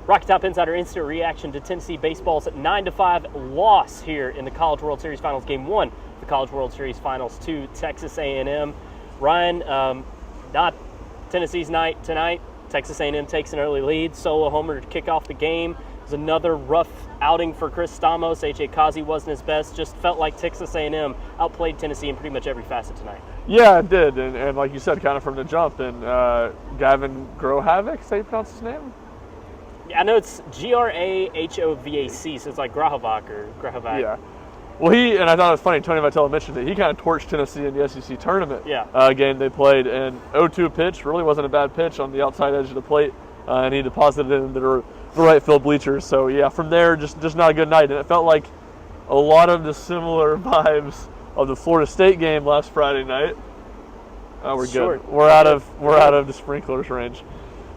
Rocky Top Insider instant reaction to Tennessee baseball's 9-5 loss here in the College World Series Finals, Game 1 of the College World Series Finals to Texas A&M. Ryan, not Tennessee's night tonight. Texas A&M takes an early lead, solo homer to kick off the game. It was another rough outing for Chris Stamos. A.J. Kazi wasn't his best. Just felt like Texas A&M outplayed Tennessee in pretty much every facet tonight. Yeah, it did, and like you said, kind of from the jump. And Gavin Grohavik, is that how you pronounce his name? Yeah, I know it's Grahovac, so it's like Grahovac or Grahovac. Yeah. Well, and I thought it was funny, Tony Vitello mentioned that he kind of torched Tennessee in the SEC tournament game they played, and 0-2 pitch really wasn't a bad pitch on the outside edge of the plate, and he deposited it into the right field bleachers. So, yeah, from there, just not a good night. And it felt like a lot of the similar vibes of the Florida State game last Friday night. We're Sure. good. We're out of the sprinklers range.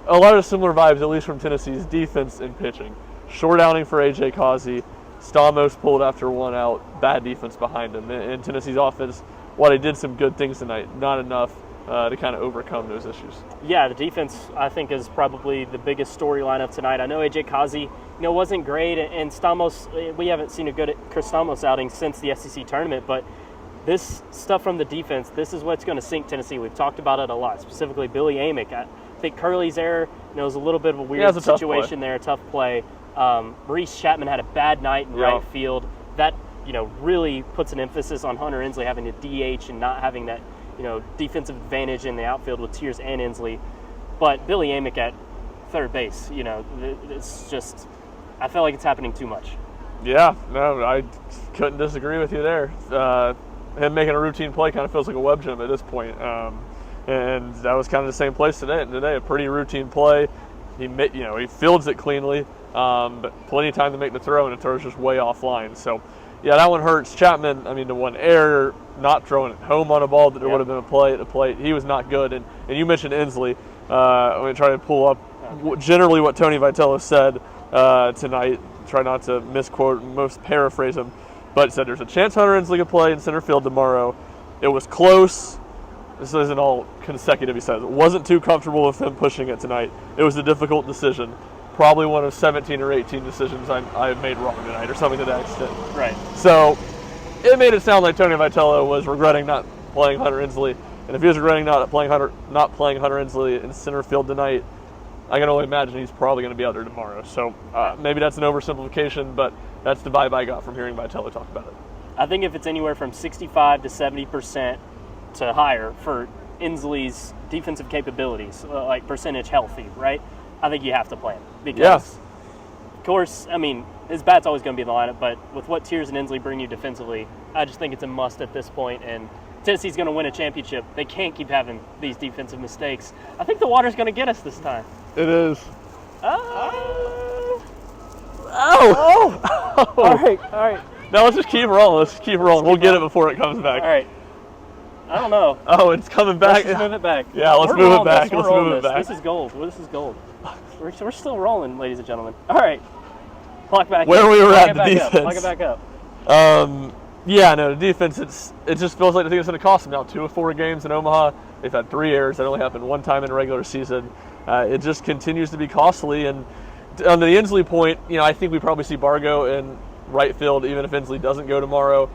A lot of similar vibes, at least from Tennessee's defense and pitching. Short outing for A.J. Kazi. Stamos pulled after one out. Bad defense behind him. And Tennessee's offense, while they did some good things tonight, not enough to kind of overcome those issues. Yeah, the defense, I think, is probably the biggest storyline of tonight. I know A.J. Kazi, wasn't great, and Stamos, we haven't seen a good Chris Stamos outing since the SEC tournament, but this stuff from the defense, this is what's going to sink Tennessee. We've talked about it a lot, specifically Billy Amick. I think Curley's error, was a little bit of a weird situation there, a tough play. Maurice Chapman had a bad night in right field. That, really puts an emphasis on Hunter Inslee having to DH and not having that, defensive advantage in the outfield with Tiers and Inslee. But Billy Amick at third base, it's just, I feel like it's happening too much. Yeah, no, I couldn't disagree with you there. Him making a routine play kind of feels like a web gem at this point. And that was kind of the same place today. A pretty routine play. He fields it cleanly, but plenty of time to make the throw, and it throws just way offline. So, yeah, that one hurts. Chapman, the one error, not throwing it home on a ball that there would have been a play at the plate. He was not good. And you mentioned Inslee. I'm going to try to pull up generally what Tony Vitello said tonight. Try not to misquote, most paraphrase him, but said there's a chance Hunter Inslee could play in center field tomorrow. It was close. This isn't all consecutive, he says. It wasn't too comfortable with him pushing it tonight. It was a difficult decision. Probably one of 17 or 18 decisions I've made wrong tonight, or something to that extent. Right. So it made it sound like Tony Vitello was regretting not playing Hunter Inslee. And if he was regretting not playing Hunter Inslee in center field tonight, I can only imagine he's probably going to be out there tomorrow. So maybe that's an oversimplification, but that's the vibe I got from hearing Vitello talk about it. I think if it's anywhere from 65 to 70% to higher for Inslee's defensive capabilities, like percentage healthy, right? I think you have to play him. Because, of course, his bat's always going to be in the lineup, but with what Tiers and Inslee bring you defensively, I just think it's a must at this point, and Tennessee's going to win a championship. They can't keep having these defensive mistakes. I think the water's going to get us this time. It is. Oh! All right. Now let's just keep rolling. We'll get it before it comes back. All right. I don't know. Oh, it's coming back. Let's just move it back. Yeah, let's move it back. This is gold. We're still rolling, ladies and gentlemen. All right. Clock back. Where we were at the defense. Clock it back up. The defense, it just feels like I think it's going to cost them now. 2 of 4 games in Omaha. They've had 3 errors. That only happened one time in the regular season. It just continues to be costly. And on the Inslee point, I think we probably see Bargo in right field, even if Inslee doesn't go tomorrow,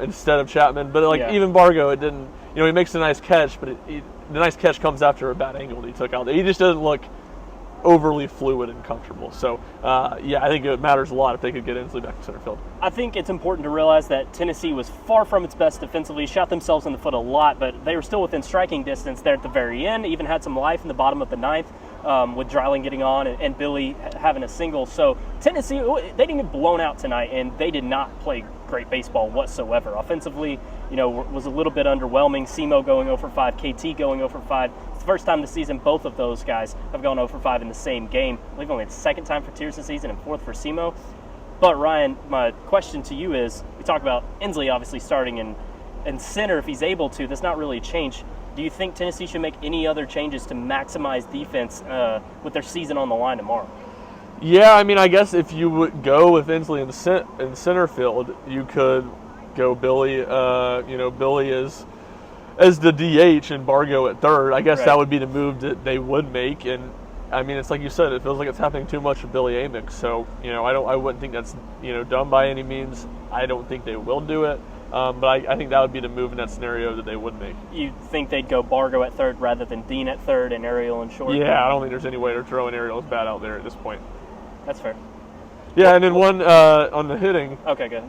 instead of Chapman. But even Bargo, it didn't. He makes a nice catch, but the nice catch comes after a bad angle that he took out. He just doesn't look overly fluid and comfortable. So, I think it matters a lot if they could get Inslee back to center field. I think it's important to realize that Tennessee was far from its best defensively, shot themselves in the foot a lot, but they were still within striking distance there at the very end, even had some life in the bottom of the 9th. With Dreiling getting on and Billy having a single. So Tennessee, they didn't get blown out tonight, and they did not play great baseball whatsoever. Offensively, was a little bit underwhelming. Simo going 0 for 5, KT going 0 for 5. It's the first time this season both of those guys have gone 0 for 5 in the same game. I believe only the second time for Tiers this season and 4th for Simo. But Ryan, my question to you is, we talk about Inslee obviously starting in center if he's able to. That's not really a change. Do you think Tennessee should make any other changes to maximize defense with their season on the line tomorrow? Yeah, I guess if you would go with Inslee in center field, you could go Billy. Billy as the DH and Bargo at third. I guess that would be the move that they would make. And I mean, it's like you said, it feels like it's happening too much with Billy Amick. So, I wouldn't think that's, dumb by any means. I don't think they will do it. But I think that would be the move in that scenario that they would make. You think they'd go Bargo at third rather than Dean at third and Ariel in short? Yeah, I don't think there's any way they're throwing Ariel's bat out there at this point. That's fair. Yeah, and then one on the hitting. Okay, good.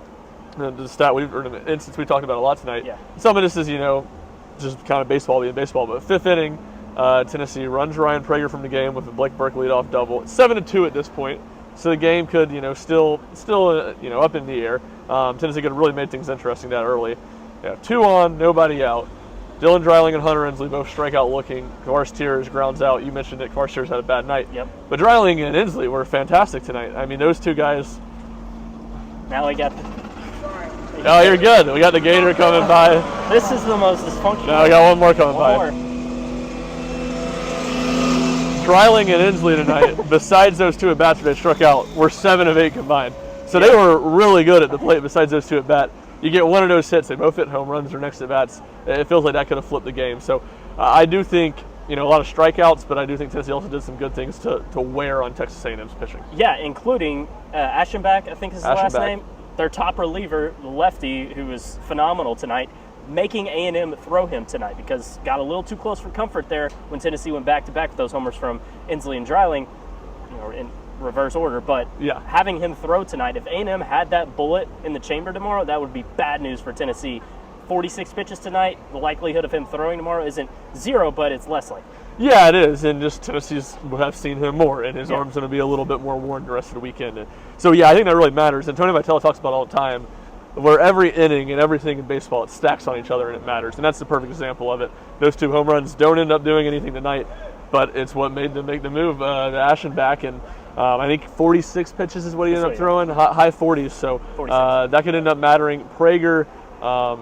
The stat or the instance we talked about a lot tonight. Yeah. Some of this is, just kind of baseball being baseball. But fifth inning, Tennessee runs Ryan Prager from the game with a Blake Burke leadoff double. It's 7-2 at this point, so the game could, still, up in the air. Tennessee could have really made things interesting that early. Yeah, 2 on, nobody out. Dylan Dreiling and Hunter Inslee both strikeout looking. Kavars Tears grounds out. You mentioned that Kavars Tears had a bad night. Yep. But Dreiling and Inslee were fantastic tonight. I mean, those two guys. Now we got Oh, you're good. We got the Gator coming by. This is the most dysfunctional. No, we got one more coming by. More. Dreiling and Inslee tonight, besides those 2 at-bats they struck out, were 7 of 8 combined. So they were really good at the plate besides those 2 at-bats. You get one of those hits, they both hit home runs or next at-bats. It feels like that could have flipped the game. So I do think, a lot of strikeouts, but I do think Tennessee also did some good things to wear on Texas A&M's pitching. Yeah, including Aschenbach, I think is his last Aschenbach. name. Their top reliever, the lefty, who was phenomenal tonight, making A&M throw him tonight because got a little too close for comfort there when Tennessee went back-to-back with those homers from Inslee and Dreiling, in reverse order. But having him throw tonight, if A&M had that bullet in the chamber tomorrow, that would be bad news for Tennessee. 46 pitches tonight, the likelihood of him throwing tomorrow isn't 0, but it's less likely. Yeah, it is, and just Tennessee's will have seen him more, and his arm's going to be a little bit more worn the rest of the weekend. And so, I think that really matters. And Tony Vitello talks about all the time, where every inning and everything in baseball, it stacks on each other and it matters. And that's the perfect example of it. Those 2 home runs don't end up doing anything tonight, but it's what made them make the move to Aschenbach. And I think 46 pitches is what he ended up throwing, high 40s. So that could end up mattering. Prager,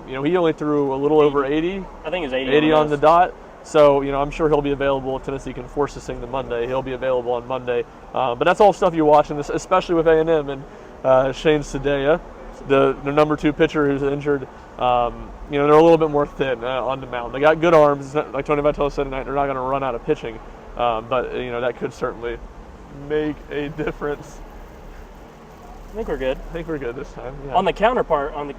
he only threw a little over 80. I think it was 80. 80 on the dot. So, I'm sure he'll be available if Tennessee can force this thing to Monday. He'll be available on Monday. But that's all stuff you watch, and especially with A&M and Shane Sadea, the number 2 pitcher who's injured. They're a little bit more thin on the mound. They got good arms. It's not, like Tony Vitello said tonight, they're not going to run out of pitching. But, that could certainly make a difference. I think we're good. I think we're good this time. Yeah. On the counterpart, on the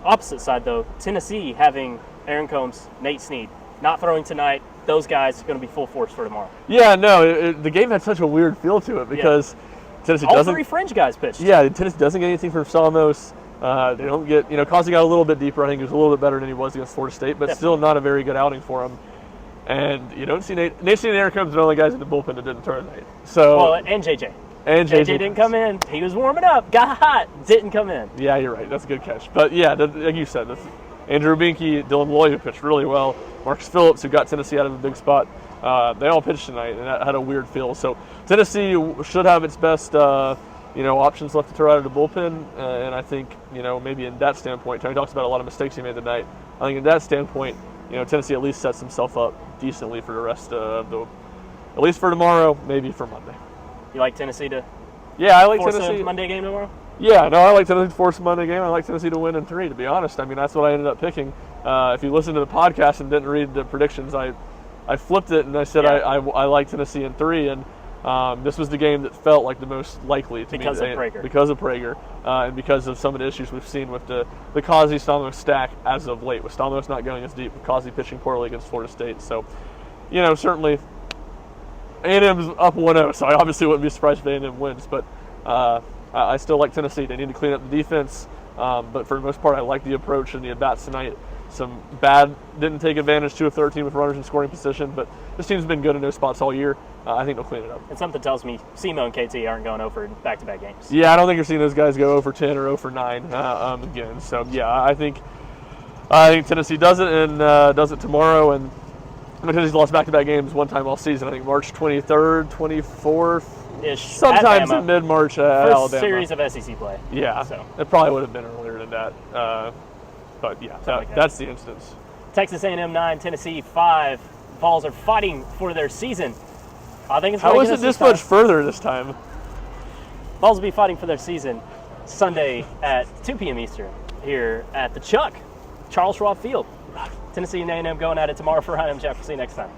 opposite side, though, Tennessee having Aaron Combs, Nate Snead, not throwing tonight, those guys are going to be full force for tomorrow. Yeah, no, the game had such a weird feel to it because Tennessee all doesn't. 3 fringe guys pitched. Yeah, Tennessee doesn't get anything from Samos. They don't get, Causey got a little bit deeper. I think he was a little bit better than he was against Florida State, but still not a very good outing for him. And you don't see Nate Snead and Aaron Combs are the only guys in the bullpen that didn't turn tonight. So and JJ. And JJ didn't come in. He was warming up, got hot, didn't come in. Yeah, you're right. That's a good catch. But like you said, Andrew Binke, Dylan Loy, who pitched really well, Marcus Phillips, who got Tennessee out of a big spot. They all pitched tonight, and that had a weird feel. So Tennessee should have its best, options left to throw out of the bullpen. And I think, maybe in that standpoint, Tony talks about a lot of mistakes he made tonight. I think in that standpoint, Tennessee at least sets himself up decently for the rest of at least for tomorrow, maybe for Monday. You like Tennessee to I like force Tennessee. a Monday game tomorrow? Yeah, no, I like Tennessee to force a Monday game. I like Tennessee to win in 3, to be honest. I mean, that's what I ended up picking. If you listened to the podcast and didn't read the predictions, I flipped it and I said I like Tennessee in 3, and this was the game that felt like the most likely to because me. Of Prager. Because of Prager. And because of some of the issues we've seen with the Causey-Stamos stack as of late, with Stamos not going as deep, with Causey pitching poorly against Florida State. So, certainly A&M's up 1-0, so I obviously wouldn't be surprised if A&M wins, but I still like Tennessee. They need to clean up the defense, but for the most part, I like the approach and the at-bats tonight. Some bad, didn't take advantage 2 of 13 with runners in scoring position, but this team's been good in those spots all year. I think they'll clean it up. And something tells me SEMO and KT aren't going over back-to-back games. Yeah, I don't think you're seeing those guys go over 10 or over 9 again. So, yeah, I think Tennessee does it and does it tomorrow. And Tennessee's lost back-to-back games one time all season. I think March 23rd, 24th. Sometimes in mid-March at First Alabama. series of SEC play. Yeah, so it probably would have been earlier than that. But, yeah, that's the instance. Texas A&M 9, Tennessee 5. Vols are fighting for their season. I think it's How is it this much further this time? Vols will be fighting for their season Sunday at 2 p.m. Eastern here at the Chuck, Charles Schwab Field. Tennessee and A&M going at it tomorrow for Ryan. See you next time.